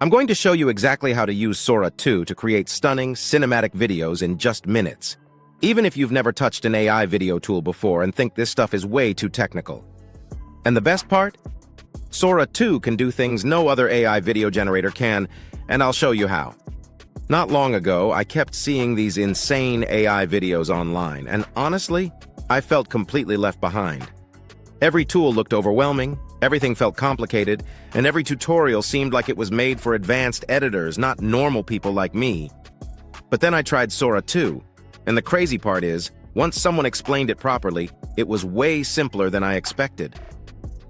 I'm going to show you exactly how to use Sora 2 to create stunning, cinematic videos in just minutes. Even if you've never touched an AI video tool before and think this stuff is way too technical. And the best part? Sora 2 can do things no other AI video generator can, and I'll show you how. Not long ago, I kept seeing these insane AI videos online, and honestly, I felt completely left behind. Every tool looked overwhelming, everything felt complicated, and every tutorial seemed like it was made for advanced editors, not normal people like me. But then I tried Sora 2, and the crazy part is, once someone explained it properly, it was way simpler than I expected.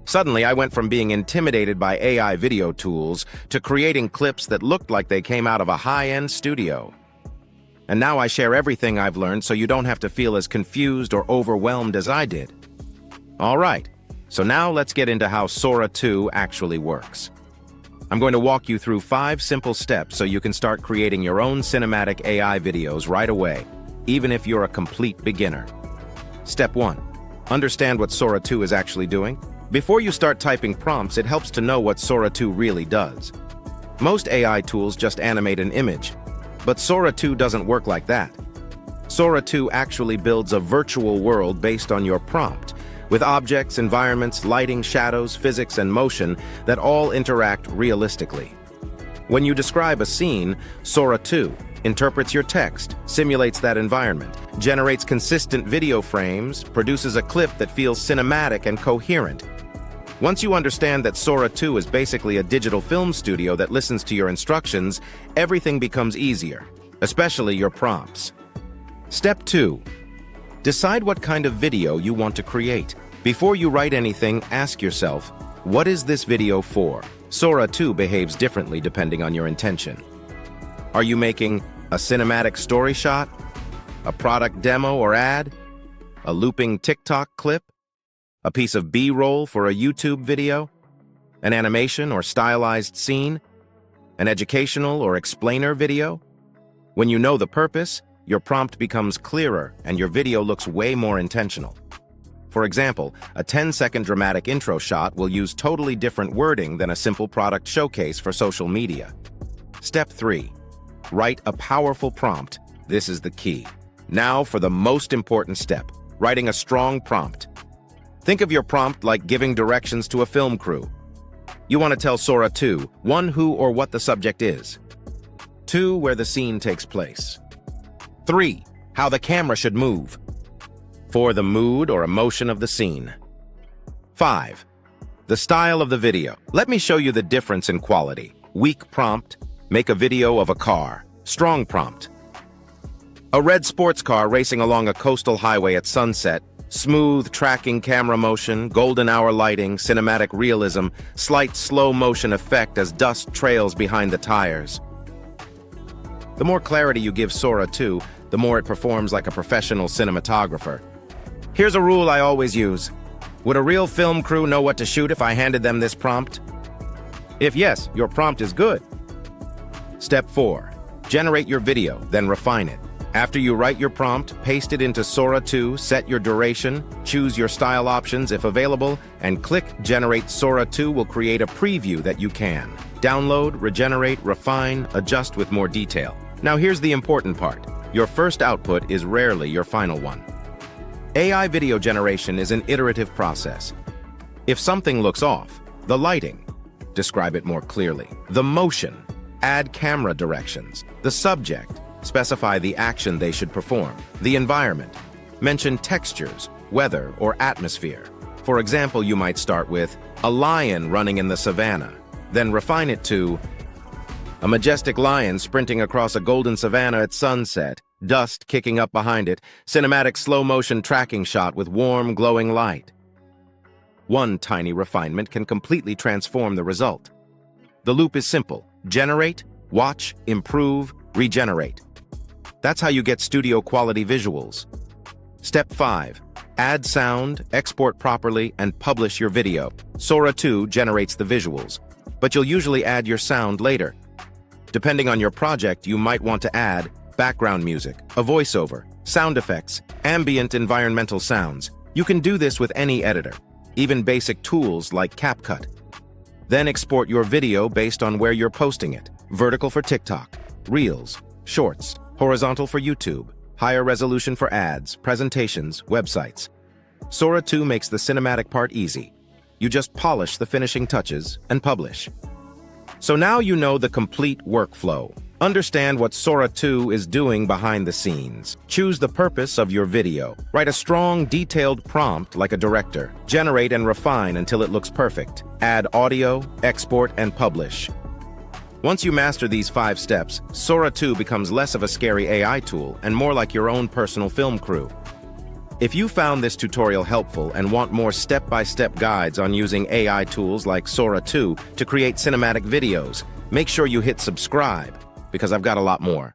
Suddenly, I went from being intimidated by AI video tools to creating clips that looked like they came out of a high-end studio. And now I share everything I've learned so you don't have to feel as confused or overwhelmed as I did. All right, so now let's get into how Sora 2 actually works. I'm going to walk you through 5 simple steps so you can start creating your own cinematic AI videos right away, even if you're a complete beginner. Step 1. Understand what Sora 2 is actually doing. Before you start typing prompts, it helps to know what Sora 2 really does. Most AI tools just animate an image, but Sora 2 doesn't work like that. Sora 2 actually builds a virtual world based on your prompt, with objects, environments, lighting, shadows, physics, and motion that all interact realistically. When you describe a scene, Sora 2 interprets your text, simulates that environment, generates consistent video frames, produces a clip that feels cinematic and coherent. Once you understand that Sora 2 is basically a digital film studio that listens to your instructions, everything becomes easier, especially your prompts. Step 2. Decide what kind of video you want to create. Before you write anything, ask yourself, what is this video for? Sora 2 behaves differently depending on your intention. Are you making a cinematic story shot? A product demo or ad? A looping TikTok clip? A piece of B-roll for a YouTube video? An animation or stylized scene? An educational or explainer video? When you know the purpose, your prompt becomes clearer and your video looks way more intentional. For example, a 10-second dramatic intro shot will use totally different wording than a simple product showcase for social media. Step 3. Write a powerful prompt. This is the key. Now for the most important step, writing a strong prompt. Think of your prompt like giving directions to a film crew. You want to tell Sora 2, 1, who or what the subject is. 2, where the scene takes place. 3, how the camera should move. 4, the mood or emotion of the scene. 5, the style of the video. Let me show you the difference in quality. Weak prompt, make a video of a car. Strong prompt. A red sports car racing along a coastal highway at sunset. Smooth tracking camera motion, golden hour lighting, cinematic realism, slight slow motion effect as dust trails behind the tires. The more clarity you give Sora 2, the more it performs like a professional cinematographer. Here's a rule I always use. Would a real film crew know what to shoot if I handed them this prompt? If yes, your prompt is good. Step 4. Generate your video, then refine it. After you write your prompt, paste it into Sora 2, set your duration, choose your style options if available, and click Generate. Sora 2 will create a preview that you can download, regenerate, refine, adjust with more detail. Now here's the important part. Your first output is rarely your final one. AI video generation is an iterative process. If something looks off, the lighting, describe it more clearly. The motion, add camera directions. The subject, specify the action they should perform. The environment, mention textures, weather, or atmosphere. For example, you might start with a lion running in the savannah, then refine it to a majestic lion sprinting across a golden savanna at sunset, dust kicking up behind it, cinematic slow-motion tracking shot with warm, glowing light. One tiny refinement can completely transform the result. The loop is simple. Generate, watch, improve, regenerate. That's how you get studio-quality visuals. Step 5. Add sound, export properly, and publish your video. Sora 2 generates the visuals, but you'll usually add your sound later. Depending on your project, you might want to add background music, a voiceover, sound effects, ambient environmental sounds. You can do this with any editor, even basic tools like CapCut. Then export your video based on where you're posting it. Vertical for TikTok, Reels, Shorts, horizontal for YouTube, higher resolution for ads, presentations, websites. Sora 2 makes the cinematic part easy. You just polish the finishing touches and publish. So now you know the complete workflow. Understand what Sora 2 is doing behind the scenes. Choose the purpose of your video. Write a strong, detailed prompt like a director. Generate and refine until it looks perfect. Add audio, export, and publish. Once you master these 5 steps, Sora 2 becomes less of a scary AI tool and more like your own personal film crew. If you found this tutorial helpful and want more step-by-step guides on using AI tools like Sora 2 to create cinematic videos, make sure you hit subscribe, because I've got a lot more.